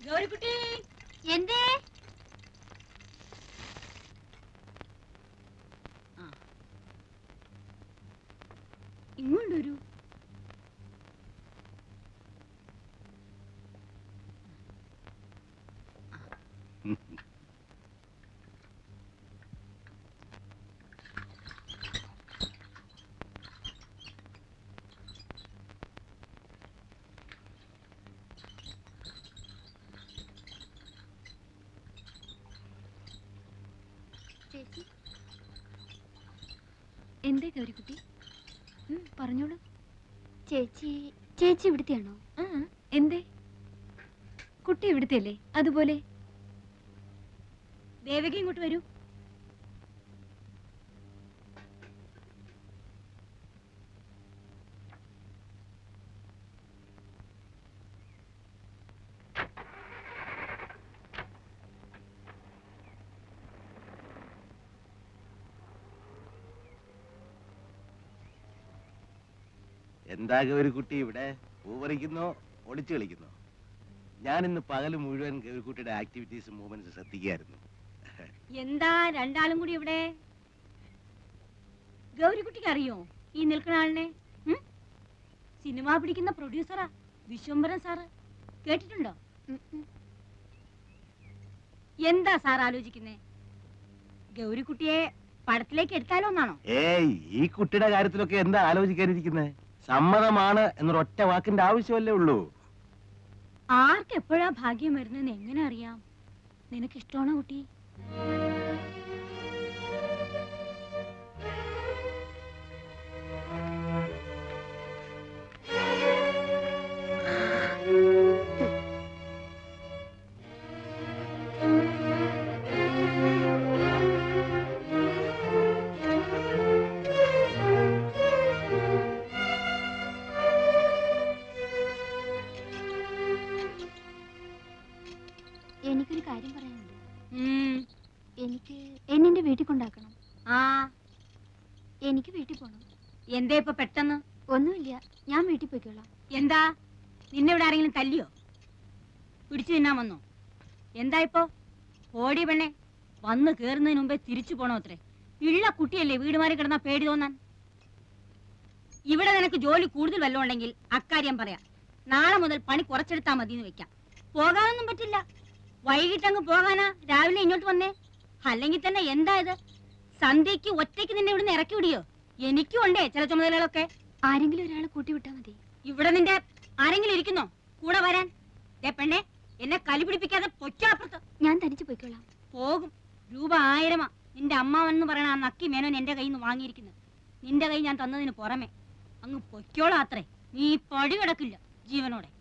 ഗൗരിക്കുട്ടി എന്തേ? ഇങ്ങോട്ടൊരു എന്തേ ഗൗരിക്കുട്ടി? പറഞ്ഞോളൂ. ചേച്ചി ചേച്ചി ഇവിടുത്തെയാണോ? എന്തേ? കുട്ടി ഇവിടുത്തെയല്ലേ? അതുപോലെ ദേവകി ഇങ്ങോട്ട് വരൂ. എന്താ ഗൗരിക്കുട്ടി ഇവിടെ പൂവറിക്കുന്നോ ഒളിച്ചു കളിക്കുന്നോ? ഞാൻ ഇന്ന് പകല് മുഴുവൻ ഗൗരിക്കുട്ടിയുടെ ആക്ടിവിറ്റീസ് മൂവ്മെന്റ്സ് ശ്രദ്ധിക്കുകയായിരുന്നു. എന്താ രണ്ടാളും കൂടി ഇവിടെ? ഗൗരിക്കുട്ടിക്ക് അറിയോ ഈ നിൽക്കുന്ന ആളിനെ? സിനിമ പിടിക്കുന്ന പ്രൊഡ്യൂസറാ വിശ്വംഭരൻ സാറ്. കേട്ടിട്ടുണ്ടോ? എന്താ സാർ ആലോചിക്കുന്നേ? ഗൗരിക്കുട്ടിയെ പടത്തിലേക്ക് എടുത്താലോ എന്നാണോ? ഏയ്, ഈ കുട്ടിയുടെ കാര്യത്തിലൊക്കെ എന്താ ആലോചിക്കാനിരിക്കുന്നേ? സമ്മതമാണ് എന്നൊരൊറ്റ വാക്കിന്റെ ആവശ്യമല്ലേ ഉള്ളൂ. ആർക്ക് എപ്പോഴാ ഭാഗ്യം വരുന്നെന്ന് എങ്ങനെ അറിയാം? നിനക്ക് ഇഷ്ടമാണോ കുട്ടി? എനിക്കൊരു കാര്യം പറയാനുണ്ട്. എനിക്ക് എന്നെ വീട്ടിൽ കൊണ്ടാക്കണം. എനിക്ക് വീട്ടിൽ പോണം. എന്താ ഇപ്പൊ പെട്ടെന്ന്? ഒന്നുമില്ല, ഞാൻ വീട്ടിൽ പോയിക്കോളാം. എന്താ നിന്നെ ഇവിടെ ആരെങ്കിലും തല്ലിയോ? പിടിച്ചു തിന്നാൻ വന്നോ? എന്താ ഇപ്പൊ? ഓടി പെണ്ണെ, വന്ന് കേറുന്നതിന് മുമ്പേ തിരിച്ചു പോണോ അത്രേ? ഉള്ള കുട്ടിയല്ലേ വീട് മാറി കിടന്നാ പേടി തോന്നാൻ. ഇവിടെ നിനക്ക് ജോലി കൂടുതൽ വല്ലതും ഉണ്ടെങ്കിൽ അക്കാര്യം പറയാം. നാളെ മുതൽ പണി കുറച്ചെടുത്താ മതി എന്ന് വെക്കാം. പോകാനൊന്നും പറ്റില്ല. വൈകിട്ടങ്ങ് പോകാനാ രാവിലെ ഇങ്ങോട്ട് വന്നേ? അല്ലെങ്കിൽ തന്നെ എന്താ ഇത്? സന്ധ്യക്ക് ഒറ്റയ്ക്ക് നിന്നെ ഇവിടുന്ന് ഇറക്കി വിടിയോ? എനിക്കും ഉണ്ടേ ചില ചുമതലകളൊക്കെ. ആരെങ്കിലും ഒരാളെ കൂട്ടിവിട്ടാ മതി. ഇവിടെ നിന്റെ ആരെങ്കിലും ഇരിക്കുന്നോ കൂടെ വരാൻ? പെണ്ണെ, എന്നെ കലി പിടിപ്പിക്കാതെ പൊച്ചാപ്പുറത്ത്. ഞാൻ തനിച്ചു പോയിക്കോളാം. പോകും. രൂപ 1000 നിന്റെ അമ്മാവെന്ന് പറയണ ആ നക്കി മേനോൻ എന്റെ കയ്യിൽ നിന്ന് വാങ്ങിയിരിക്കുന്നത്. നിന്റെ കൈ ഞാൻ തന്നതിന് പുറമെ അങ്ങ് പൊയ്ക്കോളാം അത്രേ. നീ പടി കിടക്കില്ല ജീവനോടെ.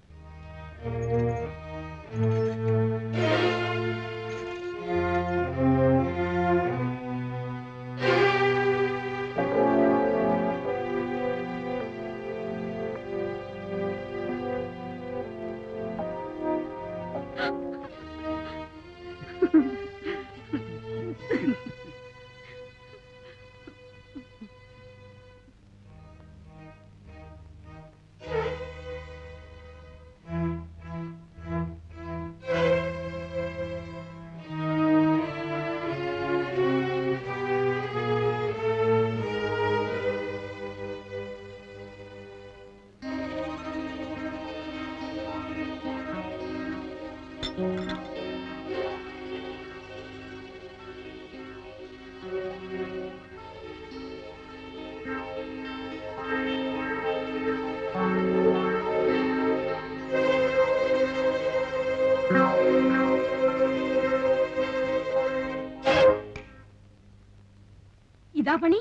ഇതാ പണി.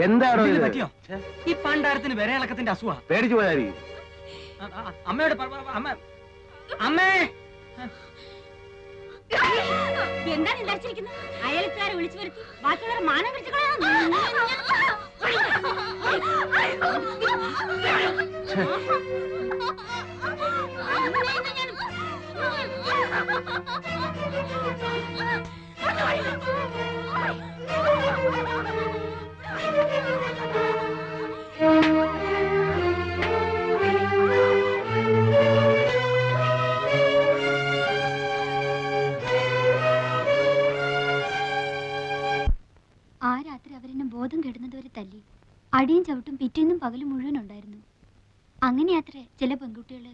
എന്താണോ പറ്റിയോ? ഈ പണ്ടാരത്തിന് വിരയിളക്കത്തിന്റെ അസുഖ. പേടിച്ചു പോയായിരിക്കും. അമ്മയോട് അമ്മ, അമ്മേ എന്താണ് വിചാരിച്ചിരിക്കുന്നത്? അയൽക്കാരെ വിളിച്ചു വരുത്തി ബാക്കിയുള്ളവർ മാനം പിടിച്ചു ആ രാത്രി അവരെന്നെ ബോധം കെടുന്നതുവരെ തല്ലി. അടിയും ചവിട്ടും പിറ്റേന്നും പകലും മുഴുവൻ ഉണ്ടായിരുന്നു. അങ്ങനെയാത്രേ ചില പെൺകുട്ടികള്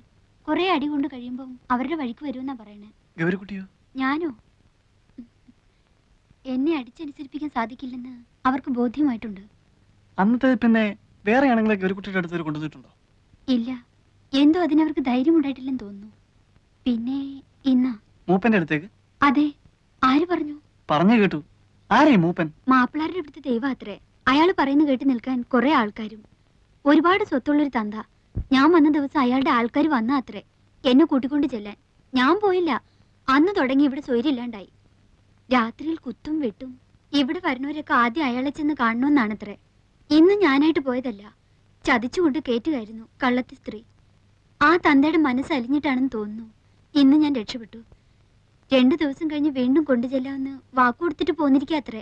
കുറെ അടി കൊണ്ട് കഴിയുമ്പം അവരുടെ വഴിക്ക് വരുമെന്നാ പറയണേ. ഗൗരിക്കുട്ടിയോ? ഞാനോ? എന്നെ അടിച്ചനുസരിപ്പിക്കാൻ സാധിക്കില്ലെന്ന് അവർക്ക് ബോധ്യമായിട്ടുണ്ട്. അന്നത്തെ പിന്നെ വേറെ ആണെങ്കിലെ ഗൗരിക്കുട്ടിയുടെ അടുത്ത് കൊണ്ടുവന്നിട്ടുണ്ടോ? ഇല്ല, എന്തോ അതിനവർക്ക് ധൈര്യം ഉണ്ടായിട്ടില്ലെന്ന് തോന്നുന്നു. പിന്നെ ഇന്നാ മൂപ്പന്റെ അടുത്തേക്ക്? അതെ. ആര് പറഞ്ഞു? പറഞ്ഞു കേട്ടു. ആരേ മൂപ്പൻ? മാപ്പിളാരുടെ അടുത്ത് ദൈവം അത്രേ. അയാൾ പറയുന്ന കേട്ട് നിൽക്കാൻ കുറെ ആൾക്കാരും. ഒരുപാട് സ്വത്തുള്ളൊരു തന്ത. ഞാൻ വന്ന ദിവസം അയാളുടെ ആൾക്കാർ വന്ന അത്രേ എന്നെ കൂട്ടിക്കൊണ്ട് ചെല്ലാൻ. ഞാൻ പോയില്ല. അന്ന് തുടങ്ങി ഇവിടെ സ്വൈര്യമില്ലാണ്ടായി. രാത്രിയിൽ കുത്തും വെട്ടും. ഇവിടെ വരുന്നവരൊക്കെ ആദ്യം അയാളെ ചെന്ന് കാണണമെന്നാണത്രേ. ഇന്ന് ഞാനായിട്ട് പോയതല്ല, ചതിച്ചുകൊണ്ട് കേറ്റുകയായിരുന്നു കള്ളത്തി സ്ത്രീ. ആ തന്തയുടെ മനസ്സ് അലിഞ്ഞിട്ടാണെന്ന് തോന്നുന്നു ഇന്ന് ഞാൻ രക്ഷപ്പെട്ടു. 2 ദിവസം കഴിഞ്ഞ് വീണ്ടും കൊണ്ടുചെല്ലാമെന്ന് വാക്കുകൊടുത്തിട്ട് പോന്നിരിക്കാത്രേ.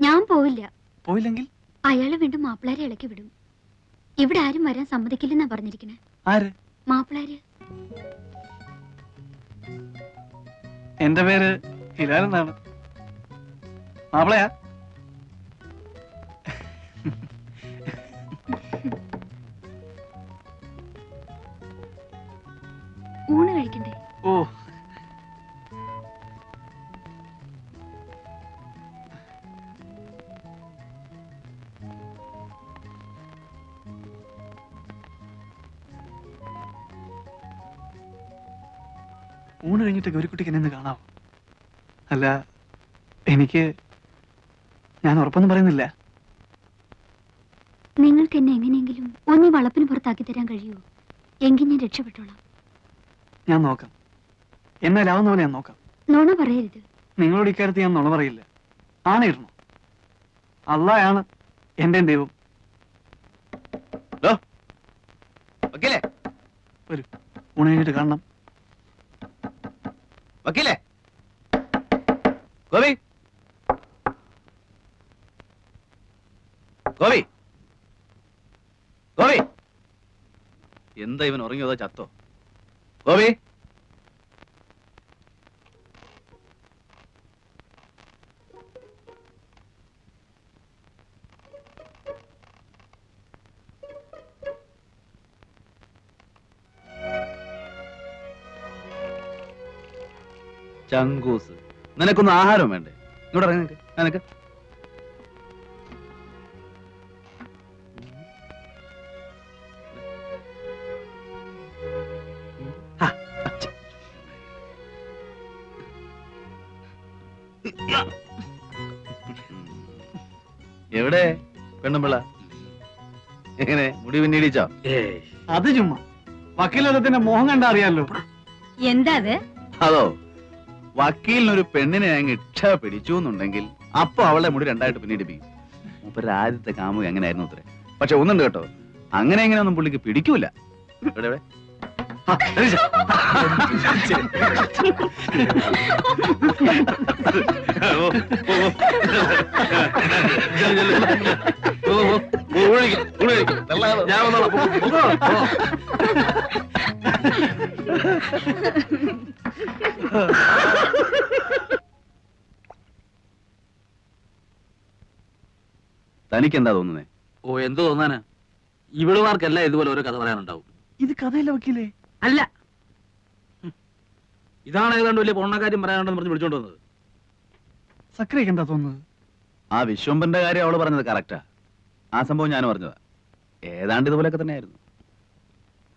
ഞാൻ പോവില്ല. പോയില്ലെങ്കിൽ അയാളെ വീണ്ടും മാപ്പിളാരെ ഇളക്കി വിടും. ഇവിടെ ആരും വരാൻ സമ്മതിക്കില്ലെന്നാ പറഞ്ഞിരിക്കണേ. ആര്? മാപ്പിളാര്. എന്റെ പേര് ഹിലാൽ എന്നാണ്. മാപ്പിളയാ? ഊണ് കഴിക്കണ്ടേ? ഓ, ഊണ് കഴിഞ്ഞിട്ട് ഗൗരിക്കുട്ടിക്ക് എന്നെ ഒന്ന് കാണാവോ? അല്ല, ഞാൻ ഉറപ്പൊന്നും പറയുന്നില്ല. നിങ്ങൾക്ക് എന്നെ എങ്ങനെയെങ്കിലും ഒന്നീ വളപ്പിന് പുറത്താക്കി തരാൻ കഴിയുമോ? എങ്കിൽ ഞാൻ രക്ഷപ്പെട്ടോളാം. ഞാൻ നോക്കാം. എന്നാലാവുന്ന പോലെ ഞാൻ നോക്കാം. നുണ പറയരുത്. നിങ്ങളോട് ഇക്കാര്യത്തിൽ ഞാൻ നുണ പറയില്ല. ആണയിടണോ? അള്ളായാണ് എന്റെ ദൈവം. വക്കീലേ, വരൂ, ഊണ് കഴിഞ്ഞിട്ട് കാണണം. വക്കീലേ, ഗോപി, ഗോപി, ഗോപി. എന്താ ഇവൻ ഉറങ്ങിയോ അതോ ചത്തോ? ഗോപി, ചങ്കൂസ്, നിനക്കൊന്നും ആഹാരം വേണ്ടേ? ഇങ്ങോട്ട് ഇറങ്ങി നിനക്ക്. നിനക്ക് എവിടെ പെണ്ണുമ്പിള്ള? എങ്ങനെ മുടി പിന്നീടിച്ചോ? അത് ചുമ്മാ വക്കീലത്തിന്റെ മോഹം കണ്ടാ അറിയാലോ. എന്താ അത്? അതോ, വക്കീലിനൊരു പെണ്ണിനെ അങ്ങ് ഇച്ഛ പിടിച്ചു എന്നുണ്ടെങ്കിൽ അപ്പൊ അവളെ മുടി 2 ആയിട്ട് പിന്നീടിപ്പിക്കും. മൂപ്പരുടെ ആദ്യത്തെ കാമുക അങ്ങനെയായിരുന്നു അത്രേ. പക്ഷെ ഒന്നുണ്ട് കേട്ടോ, അങ്ങനെ എങ്ങനെയൊന്നും പുള്ളിക്ക് പിടിക്കൂല. എവിടെ എവിടെ? തനിക്കെന്താ തോന്നുന്നേ? ഓ, എന്ത് തോന്നാനാ? ഇവളുമാർക്കെല്ലാം ഇതുപോലെ ഓരോ കഥ പറയാനുണ്ടാവും. ഇത് കഥയല്ല വക്കീലേ. അല്ല, ഇതാണ് ഏതാണ്ട് വലിയ പൊണ്ണക്കാര്യം പറയാനുണ്ടെന്ന് പറഞ്ഞ് വിളിച്ചോണ്ട് വന്നത്. സക്രിയക്ക് എന്താ തോന്നുന്നത്? ആ വിശ്വംബന്റെ കാര്യം അവള് പറഞ്ഞത് കറക്റ്റാ. ആ സംഭവം ഞാൻ പറഞ്ഞതാ. ഏതാണ്ട് ഇതുപോലൊക്കെ തന്നെയായിരുന്നു.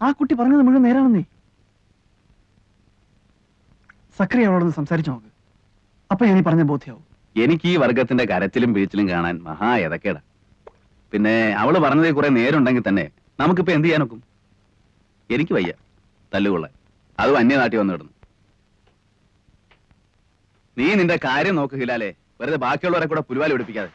ആ കുട്ടി പറഞ്ഞത് മുഴുവൻ നേരാണെന്നേ. സക്രിയ അവളോടൊന്ന് സംസാരിച്ചു നോക്ക്. അപ്പൊ ഞാൻ ഈ പറഞ്ഞ ബോധ്യാവും. എനിക്ക് ഈ വർഗത്തിന്റെ കരച്ചിലും വീഴ്ചിലും കാണാൻ മഹാ എതക്കേടാ. പിന്നെ അവള് പറഞ്ഞതിൽ കുറെ നേരുണ്ടെങ്കിൽ തന്നെ നമുക്കിപ്പോ എന്ത് ചെയ്യാനൊക്കും? എനിക്ക് വയ്യ തല്ലുകൊള്ളാൻ. അതും അന്യനാട്ടി വന്നു കിടന്നു. നീ നിന്റെ കാര്യം നോക്ക് ഹിലാലേ, വെറുതെ ബാക്കിയുള്ളവരെ കൂടെ പുലിവാലി പിടിപ്പിക്കാതെ.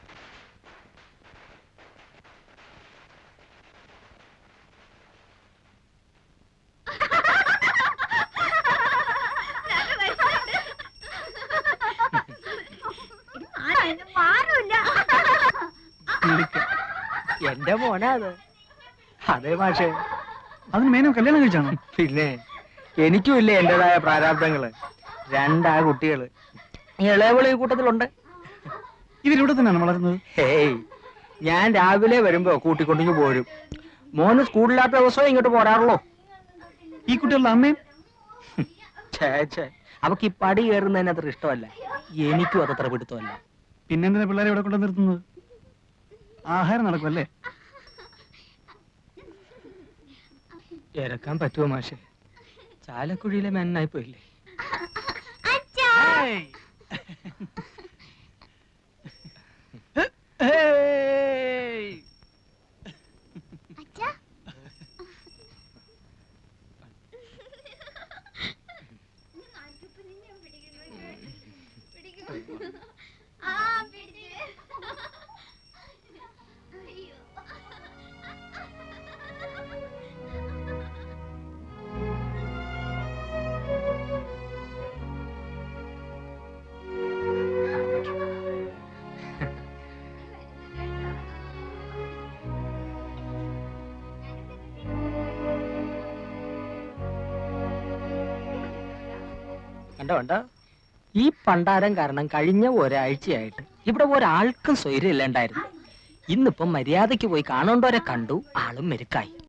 എന്റെ മോനാ അത്. അതെ മാഷേ, അതിന് മേനോ കല്യാണം കഴിച്ചാണോ? പിന്നെ എനിക്കും ഇല്ലേ എന്റേതായ പ്രാരാബ്ദങ്ങള്. 2 കുട്ടികള്, ഇളയവള് ഈ കൂട്ടത്തിലുണ്ട്. ഇവരിവിടെ തന്നെയാണ് വളരുന്നത്? ഹേയ്, ഞാൻ രാവിലെ വരുമ്പോ കൂട്ടിക്കൊണ്ടിങ്ങ് പോരും. മോന് സ്കൂളില്ലാത്ത ദിവസവും ഇങ്ങോട്ട് പോരാറുള്ളൂ. ഈ കുട്ടികളുടെ അമ്മയും? ഛേ, അവക്ക് ഈ പടി കയറുന്നതിന് അത്ര ഇഷ്ടമല്ല. എനിക്കും അതത്ര പിടുത്തമല്ല. പിന്നെന്തിനാ പിള്ളേരെ ഇവിടെ കൊണ്ട് നിർത്തുന്നത്? ആഹാരം നടക്കുമല്ലേ? ഇറക്കാൻ പറ്റുമോ മാഷെ? ചാലക്കുഴിയിലെ മെന്നായി പോയില്ലേ? കണ്ടോ, ഈ പണ്ടാരം കാരണം കഴിഞ്ഞ ഒരാഴ്ചയായിട്ട് ഇവിടെ ഒരാൾക്കും സ്വൈര്യം ഇല്ലാണ്ടായിരുന്നു. ഇന്നിപ്പം മര്യാദയ്ക്ക് പോയി കാണേണ്ടവരെ കണ്ടു, ആളും മെരുക്കായി.